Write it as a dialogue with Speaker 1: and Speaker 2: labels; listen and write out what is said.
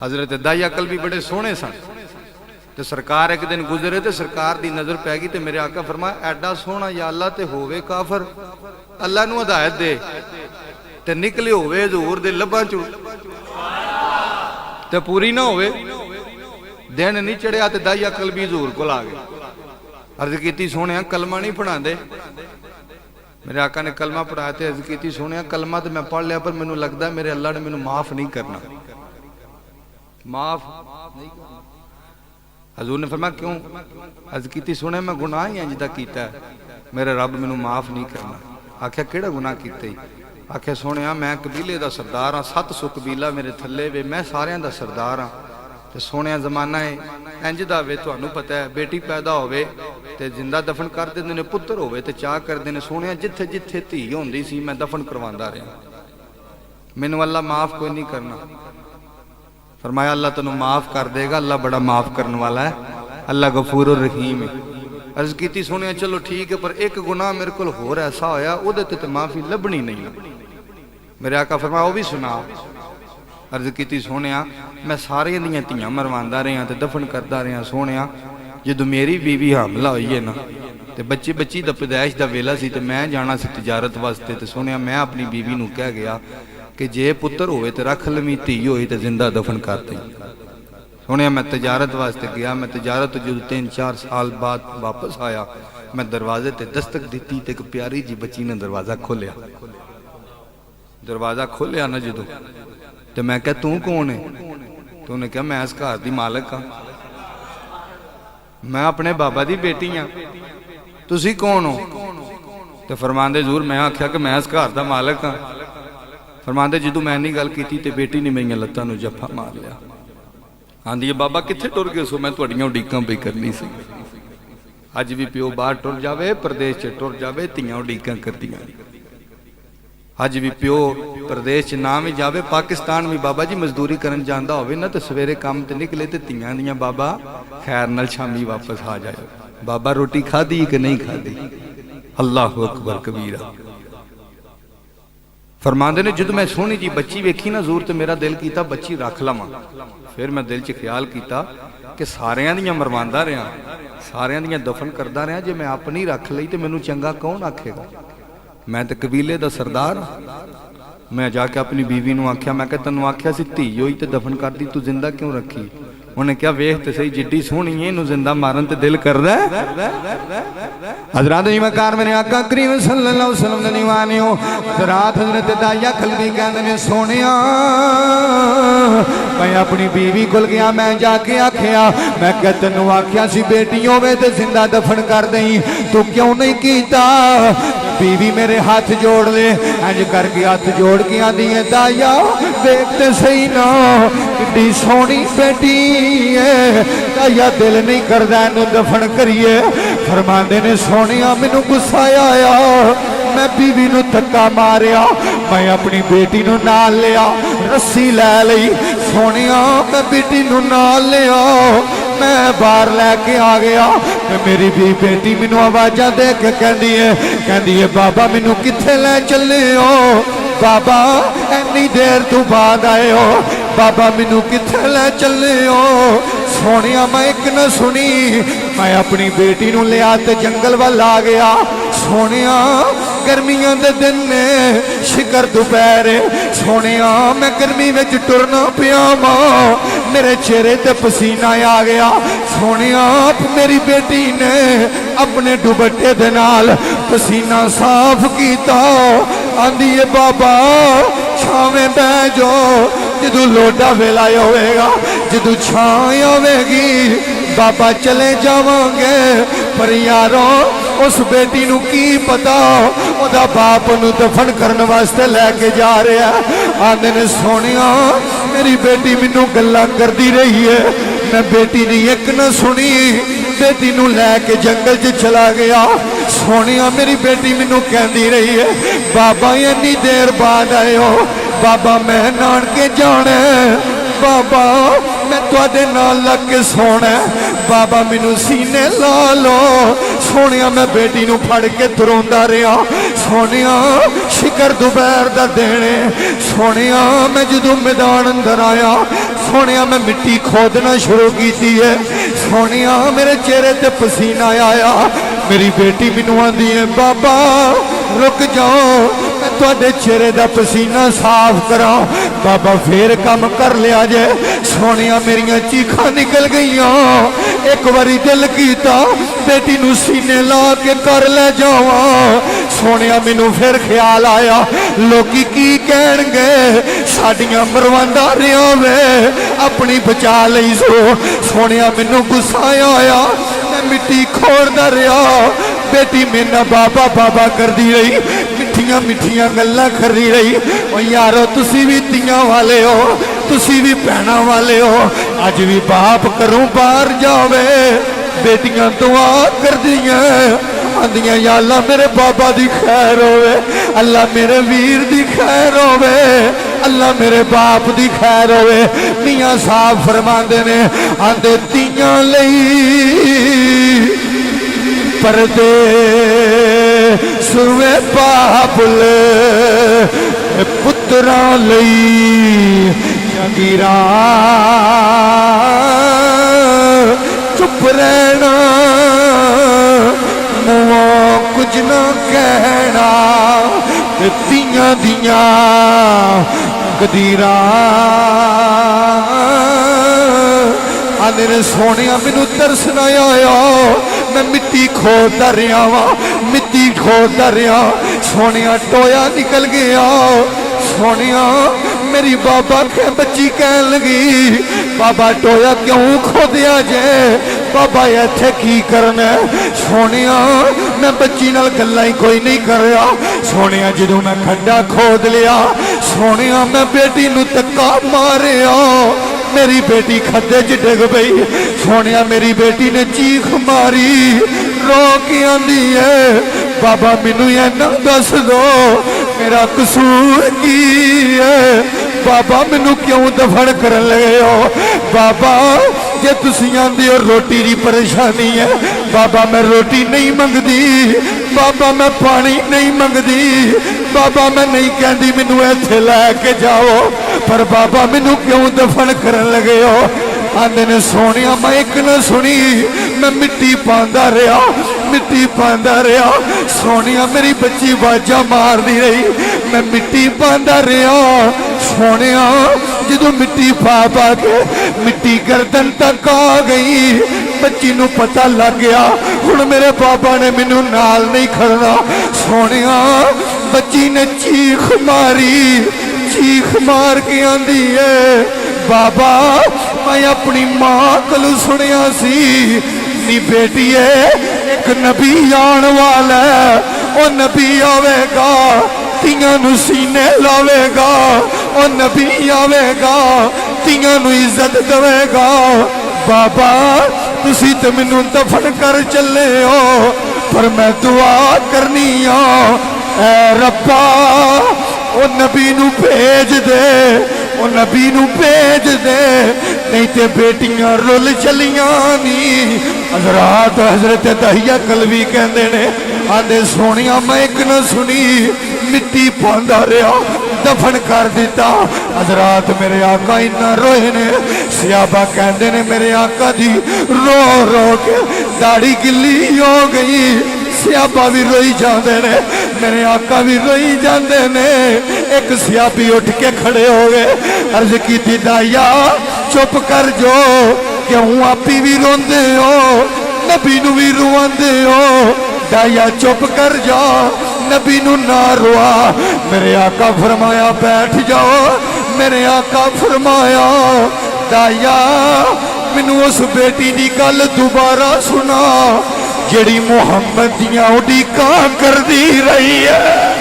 Speaker 1: हजरत दाई अकल भी बड़े सोहने सन। तो सरकार एक दिन गुजरे तो सरकार की नज़र पै गई तो मेरे आका फरमाया एडा सोहना या अल्लाह ते होवे काफर, अल्लाह नूं हदायत दे ते निकले होवे हजूर दे लब्बां चों ते पूरी ना होवे। दिन नहीं चढ़िया तो दाई अकल भी हजूर कोल आ गए। अर्ज की सोहणिया कलमा नहीं पढ़ाते। मेरे आका ने कलमा पढ़ाया तो अर्ज की सोहणिया कलमा तो मैं पढ़ लिया पर मैनू लगता है मेरे अल्लाह ने मैनू माफ नहीं करना, माफ नहीं करना। हजूर ने फरमाया क्यों? अर्ज की सुने मैं गुनाह ही इंज दा कीता है, मेरे रब मैनू माफ नहीं करना। आख्या केड़ा गुनाह कीता ही? आख्या सोहणिया मैं कबीले का सरदार हाँ, 700 कबीला मेरे थले वे, मैं सारियां दा सरदार हाँ। तो सोहणिया जमाना है इंज दा वे, तुहानू पता है बेटी पैदा होवे ते जिंदा दफन कर देंदे ने, पुत्र होवे ते चाह करदे ने। सोहणिया जिथे जिथे धी होंदी सी मैं दफन करवांदा रहा, मैनू अल्लाह माफ कोई नहीं करना। फरमाया अल्लाह तेनू माफ कर देगा, अल्लाह बड़ा माफ करने वाला है, अल्लाह गफूर रहीम है। अर्ज की सुनिया चलो ठीक है, पर एक गुनाह मेरे को होर ऐसा होया उहदे ते माफी लभनी नहीं। मेरे आका फरमाया वो भी सुना। अर्ज की सोहणिया मैं सारे दियां धीआं मरवांदा रहा ते दफन करदा रहा। सोहणिया जदों मेरी बीवी हमला हुई है ना ते बच्ची बच्ची दा पैदाइश दा वेला सी ते मैं जाना सी तजारत वास्ते। ते सोहणिया मैं अपनी बीवी नूं कह गया कि जे पुत्र होवे ते रख लवी, धी होई ते जिंदा दफन कर दे। सोहणिया मैं तजारत वास्ते गया। मैं तजारत जो 3-4 साल बाद वापस आया, मैं दरवाजे ते दस्तक दी ते एक प्यारी जी बच्ची ने दरवाजा खोलिया। दरवाजा खोलिया ना जो तो मैं क्या तू कौन है? तो उन्हें कहा मैं इस घर की मालक हाँ, मैं अपने बाबा की बेटी हाँ, तुसी कौन हो? तो फरमांदे जरूर मैं आख्या कि मैं इस घर का मालक हाँ। फरमांदे जो मैं नहीं गल की तो बेटी ने मेरिया लत्तां नूं जफा मार लिया। आंदी है बाबा कित्थे टुर गए सो? मैं तुहाड़ियां उडीकां पई करनी सी। अज भी प्यो बाहर टुर जावे, प्रदेश च टुर जावे, धीआं उडीकां करदियां। अज भी प्यो प्रदेश च ना भी जावे, पाकिस्तान भी बाबा जी मजदूरी करन जांदा होवे ना तो सवेरे काम ते निकले तो धीआं दियां बाबा खैर नाल शामी वापस आ जाए। बाबा रोटी खाधी कि नहीं खाधी? अल्लाह अकबर कबीरा। फरमांदे ने जदों मैं सोहनी जी बच्ची वेखी ना जरूर तो मेरा दिल कीता बच्ची रख लवां। फिर मैं दिल च ख्याल किया कि सारियां दियां मरवांदा रहा, सारियां दियां दफन करदा रहा, जे मैं अपनी रख लई तो मैनू चंगा कौन आखेगा? मैं तो कबीले का सरदार। मैं जाके अपनी बीवी नूं आख्या, मैं क्या तेनों आख्या सी धी होई ते दफन कर दी, तू जिंदा क्यों रखी? उन्हें क्या वेख तो सही जिड्डी सोहनी है, इनू जिंदा मारन ते दिल करदा है। हजरत जी मकार मेरे आका करीम सल्लल्लाहु अलैहि वसल्लम दे दीवानियो, रात हजरत दाई अकल भी कहंदे ने सोहणिया मैं अपनी बीवी कोल गया। मैं जाके आख्या, मैं क्या तेनों आख्या सी बेटी होवे ते जिंदा दफन कर दई, तू क्यों नहीं कीता? बीवी मेरे हाथ जोड़ ले, इंज करके हाथ जोड़ के आंदी है दाया देखते सही ना किड्डी सोहनी बेटी है, दाया दिल नहीं करदा इनू दफन करिए। फरमांदे ने सोहणिया मैनू गुस्सा आया, मैं बीवी नू धक्का मारिया, मैं अपनी बेटी नू नाल लिया, रस्सी लै लई। सोहणिया मैं बेटी नू नाल लिया, मैं बाहर लैके आ गया। मेरी भी बेटी मैनू आवाज़ा दे के कहती है बाबा मैनू कित्थे लै चले हो? बाबा इन्नी देर तू बाद आए हो, बाबा मैनू कित्थे लै चले हो? सोहणिया मैं एक न सुनी, मैं अपनी बेटी नू लिया ते जंगल वाल आ गया। सोहणिया गर्मियां दे दिन ने, शिकर दोपहर। सोहणिया मैं गर्मी में टुरना पिया मां, मेरे चेहरे ते पसीना आ गया। सोहणिया मेरी बेटी ने अपने दुपट्टे दे नाल पसीना साफ किया। आंदी है बाबा छावे बह जाओ, जदों लोडा वेला होएगा, जदों छां होवेगी बाबा चले जावांगे। पर यारों उस बेटी नू की पता ओदा बाप नू दफन करने वास्ते लैके जा रहा। आंदे ने सोहणिया मेरी बेटी मैनू गल्लां करदी रही है, मैं बेटी ने एक न सुनी, बेटी नू लैके जंगल च चला गया। सोहणिया मेरी बेटी मैनू कहती रही है बाबा इन्नी देर बाद आए हो? बाबा मैं नानके जाना, बाबा मैं तुहाडे नाल लग के सोना, बाबा मैनू सीने ला लो। सोहणिया मैं बेटी नू फड़ के तुरंदा रहा। सोनिया शिकर दोपहर दा देने सोनिया मैं जदों मैदान अंदर आया सोनिया मैं मिट्टी खोदना शुरू की है सोनिया मेरे चेहरे ते पसीना आया मेरी बेटी मैनू आंदी है बाबा रुक जाओ मैं तुहाडे चेहरे दा पसीना साफ करा बाबा फिर काम कर लिया जे सोनिया मेरिया चीखां निकल गईयां एक बारी दिल कीता बेटी नू सीने ला के कर ले जावा सोनिया मैनू फिर ख्याल आया लोकी की कहणगे साडियां मरवांदा रिया वे अपनी बचा लई सो सोनिया मैनू गुस्सा आया मैं मिट्टी खोड़दा रहा बेटी मेरा बाबा बाबा करदी रही मिठियां मिठियां गल्लां करी रही ओ यारो तुसी भी तियां वाले हो तुसी भी भैणां वाले हो अज भी बाप घरों बाहर जावे बेटियां दुआ करदियां आंदियां या अल्लाह मेरे बाबा दी खैर होवे अल्लाह मेरे वीर दी खैर होवे अल्लाह मेरे बाप दी खैर होवे मियां साहब फरमांदे ने आंदे तियां लई परदे सुवे बाबुल पुत्रा लई जगीरा चुप रहना मुँह कुछ ना कहना तियां दियां कदीरा आंदे ने सोनिया मैनू तरस ना आया मैं मिट्टी खोददा रहा वा मिट्टी खोददा रहा सोनिया टोया निकल गया सोनिया मेरी बाबा के बच्ची कह लगी बाबा टोया क्यों खोदिया जे बाबा इत्थे की करना सोनिया मैं बच्ची नाल गल्लां ही कोई नहीं कर रहा सोनिया जदों मैं खड्डा खोद लिया सोनिया मैं बेटी नू धक्का मारिया मेरी बेटी खड्डे च डिग पई सोनिया मेरी बेटी ने चीख मारी रो के आंदी है बाबा मैनू इन्ना दस दो मेरा कसूर की है बाबा मैनू क्यों दफन कर लगे हो बाबा जे तुसी आंदे हो रोटी की परेशानी है बाबा मैं रोटी नहीं मंगदी बाबा मैं पानी नहीं मंगदी बाबा मैं नहीं कहती मैनू इत्थे लैके जाओ पर बाबा मैनू क्यों दफन कर लगे हो आंदे ने सोनिया मैं एक न सुनी मैं मिट्टी पांदा रहा मिट्टी पांदा रहा सोनिया मेरी बच्ची बाजा मारदी रही मैं मिट्टी पांदा रहा सोनिया जदों मिट्टी पा पा के मिट्टी गर्दन तक आ गई बच्ची नू पता लग गया हुण मेरे बाबा ने मैनू नाल नहीं खड़ना सोनिया बच्ची ने चीख मार के आंदी है बाबा मैं अपनी मां कोलों सुनिया सी नी बेटीए एक नबी आने वाला है ओ नबी आवेगा तियां नू सीने लावेगा ओ नबी आवेगा तियां नू इज्जत देवेगा बाबा तुसी तो मैनू दफन कर चले हो पर मैं दुआ करनी ऐ रब्बा ओ नबी नू भेज दे ओ नबी नू भेज दे नहीं ते बेटियां रुल चलियां नी हजरात हजरत दहिया कलवी कहंदे ने आंदे सोनिया मैं एक न सुनी मिट्टी पांदा रहा दफन कर दिता हजरात मेरे आका इन्ना रोए ने सियाबा कहंदे ने मेरे आका दी रो रो के दाढ़ी गिल्ली हो गई सियाबा भी रोई जाते ने मेरे आका भी रोई जाते ने एक सियाबी उठ के खड़े हो गए अर्ज की दाइया चुप कर जो क्यों आपी भी रोंदे हो नबी नू भी रुआंदे हो दाइया चुप कर जा नबी नू ना रुआ मेरे आका फरमाया बैठ जाओ मेरे आका फरमाया दाइया मैनू उस बेटी की गल दोबारा सुना जेड़ी मुहम्मद दियां उड़ीकां करदी रही है।